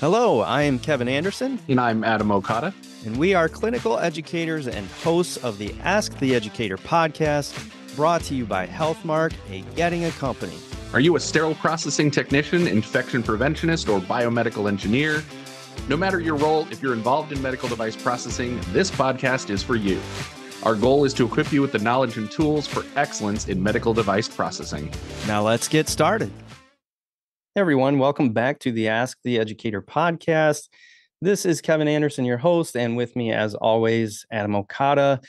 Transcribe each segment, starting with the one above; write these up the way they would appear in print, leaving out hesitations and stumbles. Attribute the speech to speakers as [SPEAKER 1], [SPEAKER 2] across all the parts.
[SPEAKER 1] Hello, I am Kevin Anderson.
[SPEAKER 2] And I'm Adam Okada.
[SPEAKER 1] And we are clinical educators and hosts of the Ask the Educator podcast, brought to you by Healthmark, a Getting a company.
[SPEAKER 2] Are you a sterile processing technician, infection preventionist, or biomedical engineer? No matter your role, if you're involved in medical device processing, this podcast is for you. Our goal is to equip you with the knowledge and tools for excellence in medical device processing.
[SPEAKER 1] Now let's get started. Hey everyone, welcome back to the Ask the Educator podcast. This is Kevin Anderson, your host, and with me, as always, Adam Okada.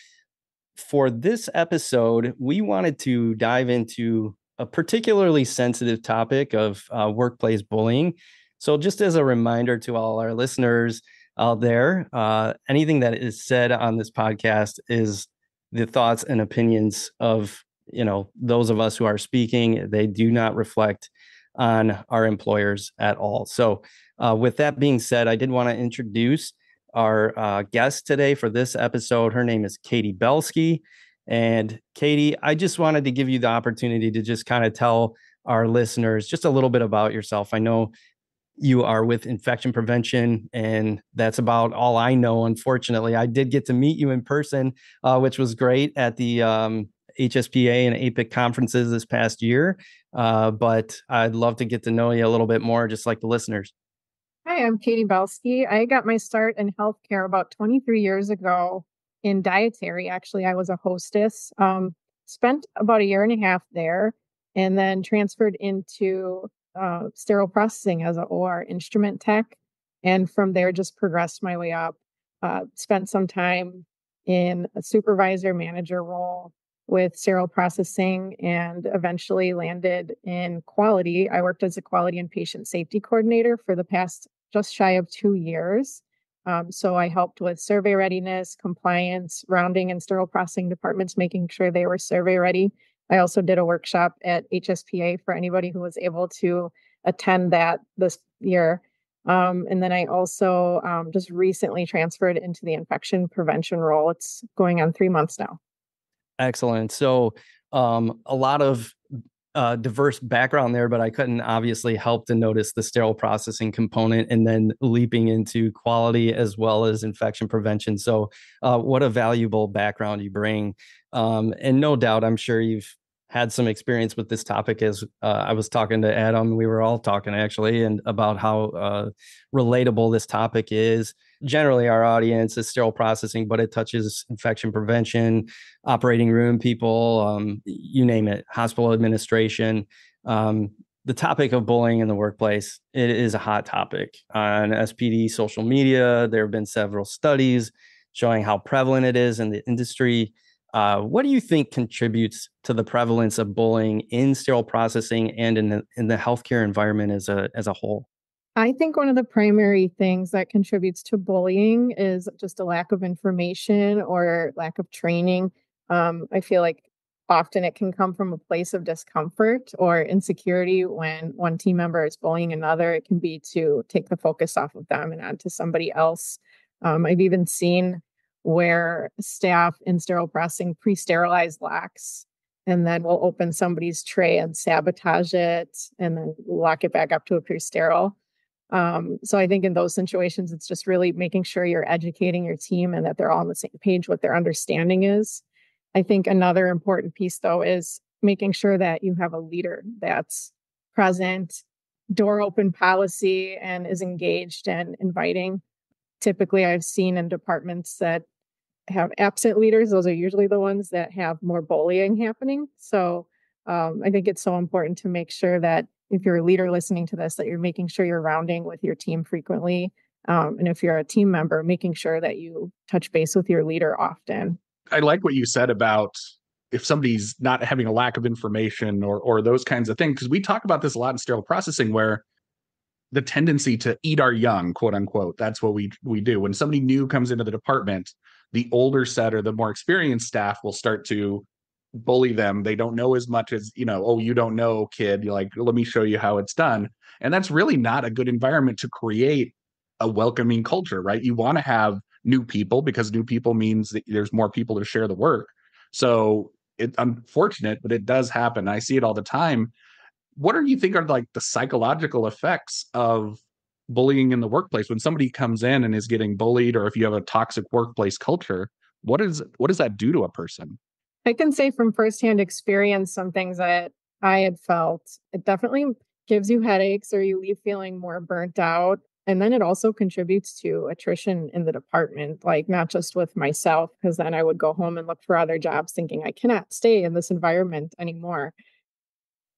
[SPEAKER 1] For this episode, we wanted to dive into a particularly sensitive topic of workplace bullying. So just as a reminder to all our listeners out there, anything that is said on this podcast is the thoughts and opinions of, those of us who are speaking. They do not reflect on our employers at all. So with that being said, I did want to introduce our guest today for this episode. Her name is Katie Belski. And Katie, I just wanted to give you the opportunity to just kind of tell our listeners just a little bit about yourself. I know you are with infection prevention, and that's about all I know. Unfortunately, I did get to meet you in person, which was great at the HSPA and APIC conferences this past year. But I'd love to get to know you a little bit more, just like the listeners.
[SPEAKER 3] Hi, I'm Katie Belski. I got my start in healthcare about 23 years ago in dietary. Actually, I was a hostess, spent about a year and a half there, and then transferred into sterile processing as an OR instrument tech. And from there, just progressed my way up. Spent some time in a supervisor manager role with sterile processing and eventually landed in quality. I worked as a quality and patient safety coordinator for the past just shy of 2 years. So I helped with survey readiness, compliance, rounding and sterile processing departments, making sure they were survey ready. I also did a workshop at HSPA for anybody who was able to attend that this year. And then I also just recently transferred into the infection prevention role. It's going on 3 months now.
[SPEAKER 1] Excellent. So a lot of diverse background there, but I couldn't obviously help to notice the sterile processing component and then leaping into quality as well as infection prevention. So what a valuable background you bring. And no doubt, I'm sure you've had some experience with this topic. As I was talking to Adam, we were all talking actually, and about how relatable this topic is. Generally, our audience is sterile processing, but it touches infection prevention, operating room people, you name it, hospital administration. The topic of bullying in the workplace, it is a hot topic on SPD social media. There have been several studies showing how prevalent it is in the industry. What do you think contributes to the prevalence of bullying in sterile processing and in the healthcare environment as a whole?
[SPEAKER 3] I think one of the primary things that contributes to bullying is just a lack of information or lack of training. I feel like often it can come from a place of discomfort or insecurity when one team member is bullying another. It can be to take the focus off of them and onto somebody else. I've even seen where staff in sterile processing pre-sterilize lax and then we'll open somebody's tray and sabotage it and then lock it back up to appear sterile. So I think in those situations, it's just really making sure you're educating your team and that they're all on the same page, what their understanding is. I think another important piece, though, is making sure that you have a leader that's present, door open policy, and is engaged and inviting. Typically, I've seen in departments that have absent leaders, those are usually the ones that have more bullying happening. So I think it's so important to make sure that if you're a leader listening to this, that you're making sure you're rounding with your team frequently. And if you're a team member, making sure that you touch base with your leader often.
[SPEAKER 2] I like what you said about if somebody's not having a lack of information or those kinds of things, because we talk about this a lot in sterile processing where the tendency to eat our young, quote unquote, that's what we do. When somebody new comes into the department, the older set or the more experienced staff will start to bully them. They don't know as much as, oh, you don't know, kid. You're like, let me show you how it's done. And that's really not a good environment to create a welcoming culture, right? You want to have new people because new people means that there's more people to share the work. So it's unfortunate, but it does happen. I see it all the time. What do you think are like the psychological effects of bullying in the workplace, when somebody comes in and is getting bullied, or if you have a toxic workplace culture, what does that do to a person?
[SPEAKER 3] I can say from firsthand experience, some things that I had felt, it definitely gives you headaches or you leave feeling more burnt out. And then it also contributes to attrition in the department, like not just with myself, because then I would go home and look for other jobs thinking I cannot stay in this environment anymore.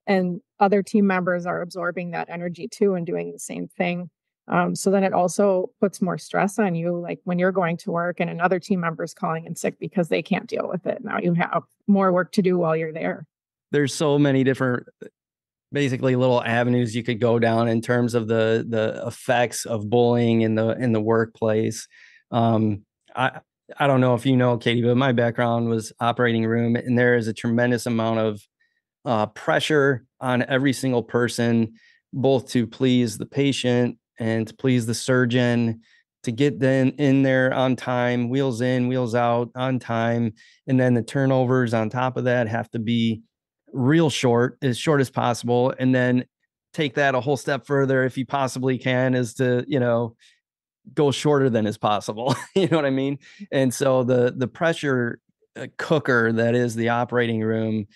[SPEAKER 3] And other team members are absorbing that energy too and doing the same thing. So then it also puts more stress on you, like when you're going to work and another team member is calling in sick because they can't deal with it. Now you have more work to do while you're there.
[SPEAKER 1] There's so many different basically little avenues you could go down in terms of the effects of bullying in the workplace. I I don't know if you know, Katie, but my background was operating room, and there is a tremendous amount of pressure on every single person, both to please the patient and to please the surgeon, to get them in there on time, wheels in, wheels out on time. And then the turnovers on top of that have to be real short, as short as possible. And then take that a whole step further, if you possibly can, is to, go shorter than is possible. You know what I mean? And so the pressure cooker that is the operating room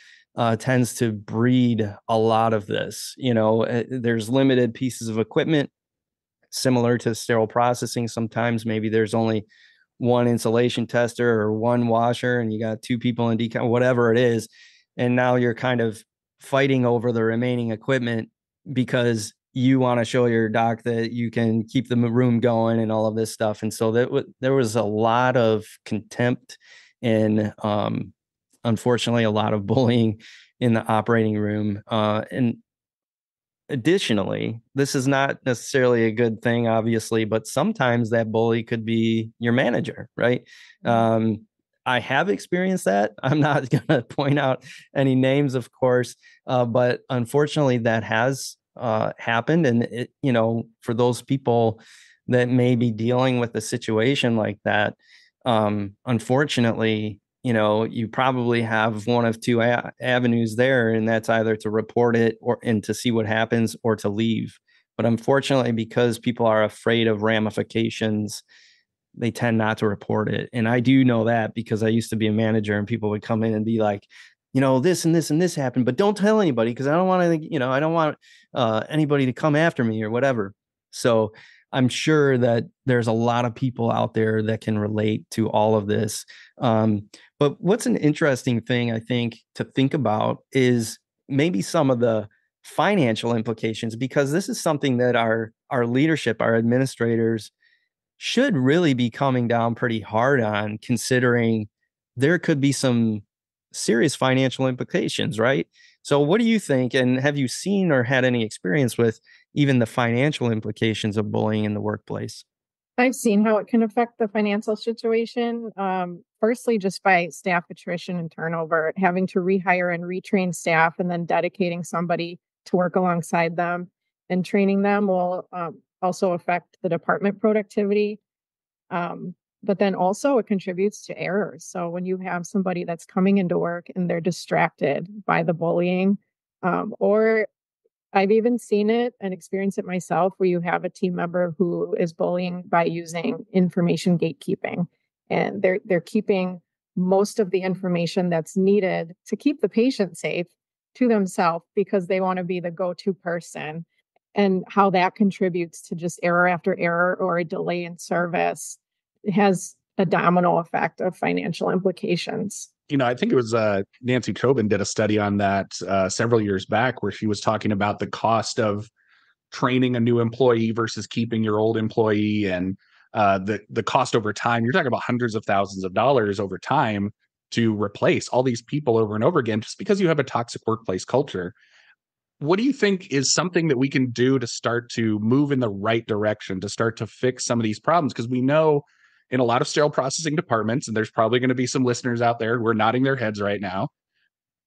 [SPEAKER 1] tends to breed a lot of this. There's limited pieces of equipment similar to sterile processing. Sometimes maybe there's only one insulation tester or one washer, and you got two people in decon, whatever it is. And now you're kind of fighting over the remaining equipment because you want to show your doc that you can keep the room going and all of this stuff. And so there was a lot of contempt and unfortunately a lot of bullying in the operating room. And additionally, this is not necessarily a good thing, obviously, but sometimes that bully could be your manager, right? I have experienced that. I'm not going to point out any names, of course, but unfortunately that has happened. And it, for those people that may be dealing with a situation like that, unfortunately, you probably have one of two avenues there, and that's either to report it and to see what happens, or to leave. But unfortunately, because people are afraid of ramifications, they tend not to report it. And I do know that because I used to be a manager, and people would come in and be like, this and this and this happened, but don't tell anybody, because I don't want to, I don't want anybody to come after me or whatever. So I'm sure that there's a lot of people out there that can relate to all of this. But what's an interesting thing, I think, to think about is maybe some of the financial implications, because this is something that our leadership, our administrators should really be coming down pretty hard on, considering there could be some serious financial implications, right? So what do you think? And have you seen or had any experience with even the financial implications of bullying in the workplace?
[SPEAKER 3] I've seen how it can affect the financial situation. Firstly, just by staff attrition and turnover, having to rehire and retrain staff, and then dedicating somebody to work alongside them and training them will also affect the department productivity. But then also it contributes to errors. So when you have somebody that's coming into work and they're distracted by the bullying, or I've even seen it and experienced it myself, where you have a team member who is bullying by using information gatekeeping, and they're keeping most of the information that's needed to keep the patient safe to themselves because they want to be the go-to person, and how that contributes to just error after error or a delay in service. It has a domino effect of financial implications.
[SPEAKER 2] I think it was Nancy Tobin did a study on that several years back, where she was talking about the cost of training a new employee versus keeping your old employee, and the cost over time. You're talking about hundreds of thousands of dollars over time to replace all these people over and over again, just because you have a toxic workplace culture. What do you think is something that we can do to start to move in the right direction, to start to fix some of these problems? Because we know in a lot of sterile processing departments, and there's probably going to be some listeners out there who are nodding their heads right now,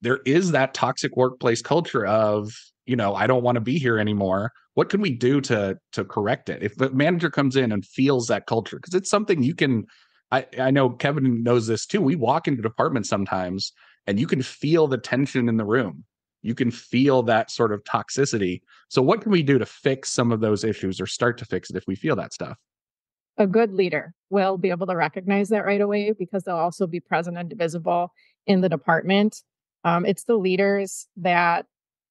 [SPEAKER 2] there is that toxic workplace culture of, I don't want to be here anymore. What can we do to correct it? If the manager comes in and feels that culture, because it's something you can, I know Kevin knows this too. We walk into departments sometimes and you can feel the tension in the room. you can feel that sort of toxicity. So what can we do to fix some of those issues or start to fix it if we feel that stuff?
[SPEAKER 3] A good leader will be able to recognize that right away because they'll also be present and visible in the department. It's the leaders that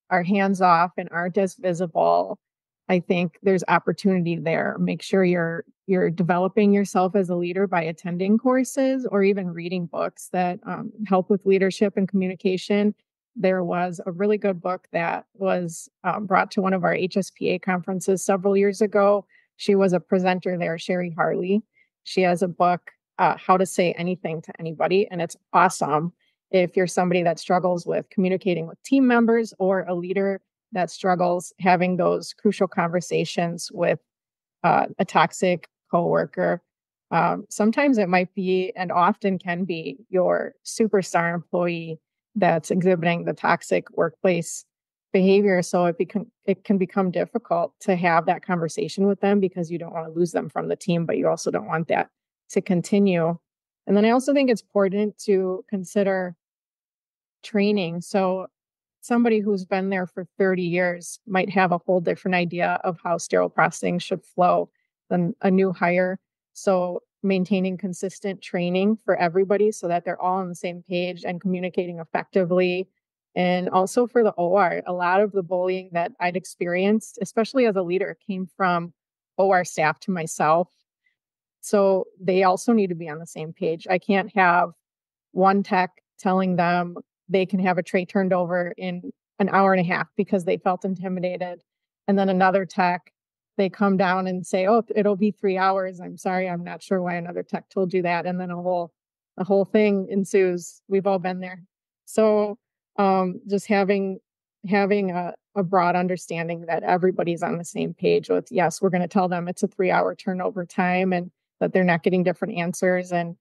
[SPEAKER 3] are hands off and aren't as visible. I think there's opportunity there. Make sure you're developing yourself as a leader by attending courses or even reading books that help with leadership and communication. There was a really good book that was brought to one of our HSPA conferences several years ago. She was a presenter there, Sherry Harley. She has a book, How to Say Anything to Anybody, and it's awesome if you're somebody that struggles with communicating with team members or a leader that struggles having those crucial conversations with a toxic coworker. Sometimes it might be, and often can be, your superstar employee that's exhibiting the toxic workplace behavior. So it can become difficult to have that conversation with them because you don't want to lose them from the team, but you also don't want that to continue. And then I also think it's important to consider training. So somebody who's been there for 30 years might have a whole different idea of how sterile processing should flow than a new hire. So maintaining consistent training for everybody so that they're all on the same page and communicating effectively. And also for the OR, a lot of the bullying that I'd experienced, especially as a leader, came from OR staff to myself. So they also need to be on the same page. I can't have one tech telling them they can have a tray turned over in an hour and a half because they felt intimidated. And then another tech, they come down and say, oh, it'll be 3 hours. I'm sorry, I'm not sure why another tech told you that. And then a whole thing ensues. We've all been there. So just having a broad understanding that everybody's on the same page with, yes, we're going to tell them it's a 3-hour turnover time and that they're not getting different answers, and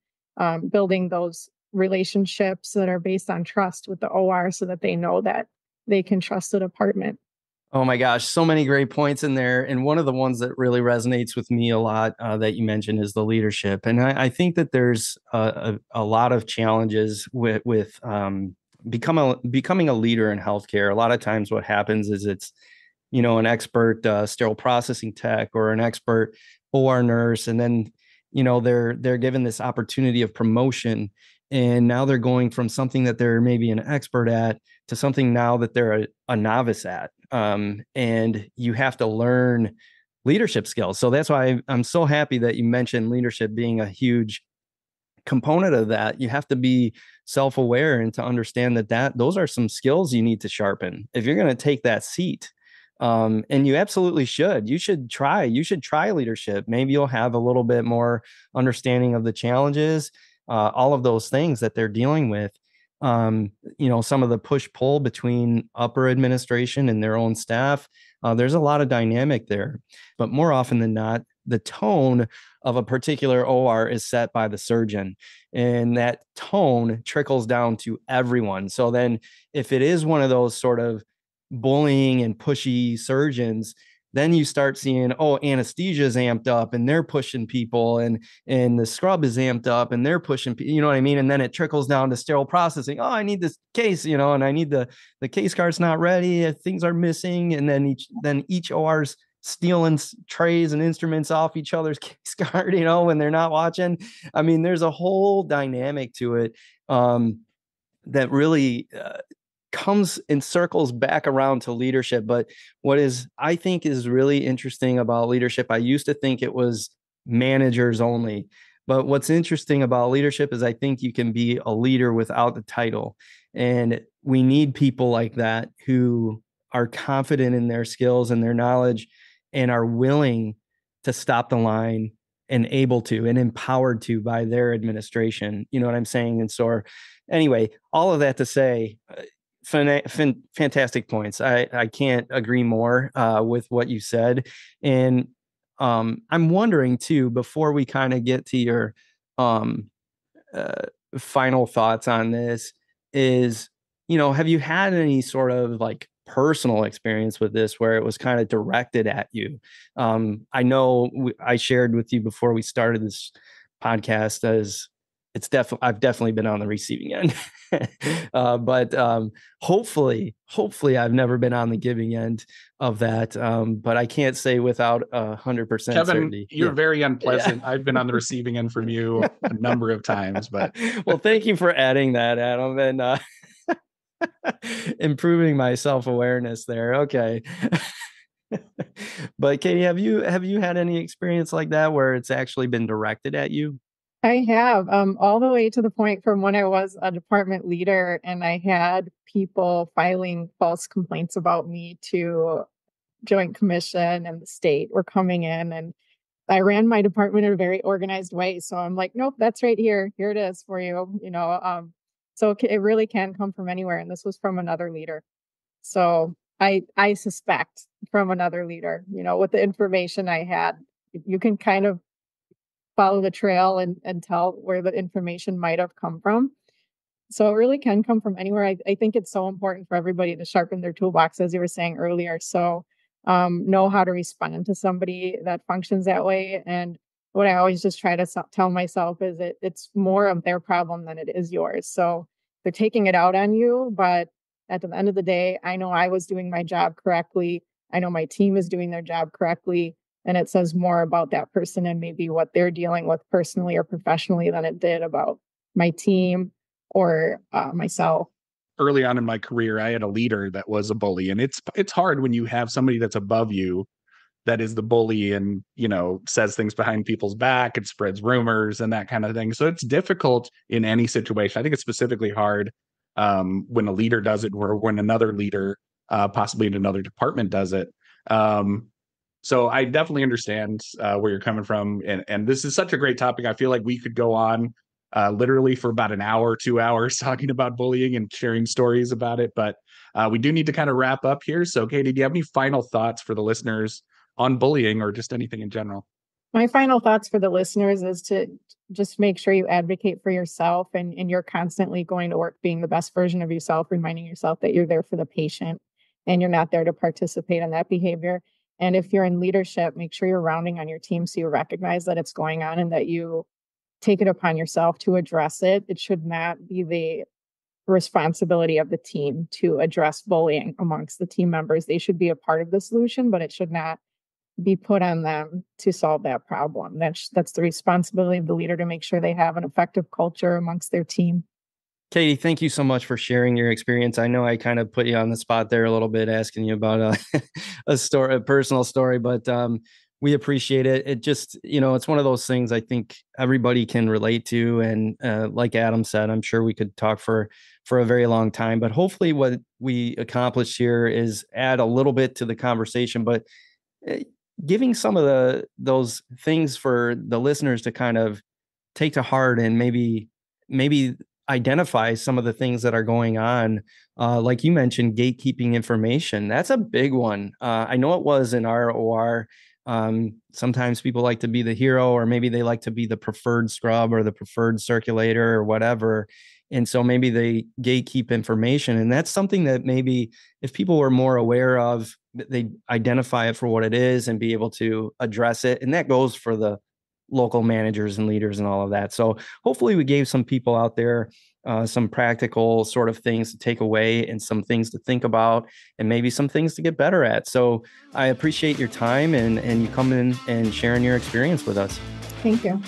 [SPEAKER 3] building those relationships that are based on trust with the OR so that they know that they can trust the department.
[SPEAKER 1] Oh my gosh, so many great points in there. And one of the ones that really resonates with me a lot that you mentioned is the leadership. And I think that there's a lot of challenges with becoming a leader in healthcare. A lot of times what happens is it's, an expert sterile processing tech or an expert OR nurse. And then, they're given this opportunity of promotion. And now they're going from something that they're maybe an expert at to something now that they're a novice at. And you have to learn leadership skills. So that's why I'm so happy that you mentioned leadership being a huge component of that. You have to be self-aware and to understand that those are some skills you need to sharpen if you're going to take that seat. And you absolutely should. You should try leadership. Maybe you'll have a little bit more understanding of the challenges, all of those things that they're dealing with. Some of the push-pull between upper administration and their own staff. There's a lot of dynamic there, but more often than not, the tone of a particular OR is set by the surgeon, and that tone trickles down to everyone. So then if it is one of those sort of bullying and pushy surgeons, then you start seeing, anesthesia is amped up and they're pushing people, and the scrub is amped up and they're pushing, you know what I mean? And then it trickles down to sterile processing. Oh, I need this case, and I need the case card's not ready. Things are missing. And then each OR's stealing trays and instruments off each other's case card, when they're not watching. I mean, there's a whole dynamic to it that really comes and circles back around to leadership. But I think is really interesting about leadership, I used to think it was managers only. But what's interesting about leadership is I think you can be a leader without the title. And we need people like that who are confident in their skills and their knowledge and are willing to stop the line and able to and empowered to by their administration. You know what I'm saying? And so anyway, all of that to say, fantastic points. I can't agree more with what you said. And I'm wondering too, before we kind of get to your final thoughts on this, is, have you had any sort of like personal experience with this where it was kind of directed at you? I know I shared with you before we started this podcast, as I've definitely been on the receiving end. But hopefully I've never been on the giving end of that. But I can't say without 100%
[SPEAKER 2] Kevin,
[SPEAKER 1] certainty.
[SPEAKER 2] you're very unpleasant. I've been on the receiving end from you a number of times, but
[SPEAKER 1] well, thank you for adding that, Adam, and improving my self-awareness there. Okay. But Katie, have you had any experience like that where it's actually been directed at you?
[SPEAKER 3] I have, all the way to the point from when I was a department leader and I had people filing false complaints about me to Joint Commission and the state were coming in, and I ran my department in a very organized way. So I'm like, nope, that's right here. Here it is for you. So it really can come from anywhere. And this was from another leader. So I suspect from another leader, with the information I had, you can kind of follow the trail and tell where the information might have come from. So it really can come from anywhere. I think it's so important for everybody to sharpen their toolbox, as you were saying earlier. So know how to respond to somebody that functions that way. And what I always just try to tell myself is it's more of their problem than it is yours. So they're taking it out on you, but at the end of the day, I know I was doing my job correctly. I know my team is doing their job correctly. And it says more about that person and maybe what they're dealing with personally or professionally than it did about my team or myself.
[SPEAKER 2] Early on in my career, I had a leader that was a bully, and it's hard when you have somebody that's above you that is the bully and, says things behind people's back and spreads rumors and that kind of thing. So it's difficult in any situation. I think it's specifically hard when a leader does it or when another leader, possibly in another department, does it. So I definitely understand where you're coming from. And this is such a great topic. I feel like we could go on literally for about an hour, 2 hours talking about bullying and sharing stories about it. But we do need to kind of wrap up here. So Katie, do you have any final thoughts for the listeners on bullying or just anything in general?
[SPEAKER 3] My final thoughts for the listeners is to just make sure you advocate for yourself and you're constantly going to work being the best version of yourself, reminding yourself that you're there for the patient and you're not there to participate in that behavior. And if you're in leadership, make sure you're rounding on your team so you recognize that it's going on and that you take it upon yourself to address it. It should not be the responsibility of the team to address bullying amongst the team members. They should be a part of the solution, but it should not be put on them to solve that problem. That's the responsibility of the leader to make sure they have an effective culture amongst their team.
[SPEAKER 1] Katie, thank you so much for sharing your experience. I know I kind of put you on the spot there a little bit, asking you about a personal story, but we appreciate it. It just, it's one of those things I think everybody can relate to. And like Adam said, I'm sure we could talk for a very long time, but hopefully what we accomplished here is add a little bit to the conversation, but giving some of those things for the listeners to kind of take to heart and maybe identify some of the things that are going on. Like you mentioned, gatekeeping information. That's a big one. I know it was in our OR. Sometimes people like to be the hero, or maybe they like to be the preferred scrub or the preferred circulator or whatever. And so maybe they gatekeep information. And that's something that maybe if people were more aware of, they identify it for what it is and be able to address it. And that goes for the local managers and leaders and all of that. So hopefully we gave some people out there some practical sort of things to take away and some things to think about and maybe some things to get better at. So I appreciate your time and you coming in and sharing your experience with us.
[SPEAKER 3] Thank you.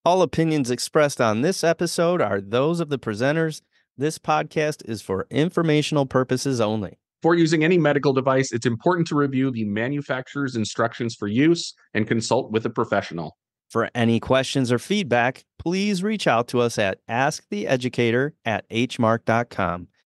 [SPEAKER 1] All opinions expressed on this episode are those of the presenters. This podcast is for informational purposes only.
[SPEAKER 2] Before using any medical device, it's important to review the manufacturer's instructions for use and consult with a professional.
[SPEAKER 1] For any questions or feedback, please reach out to us at asktheeducator@hmark.com.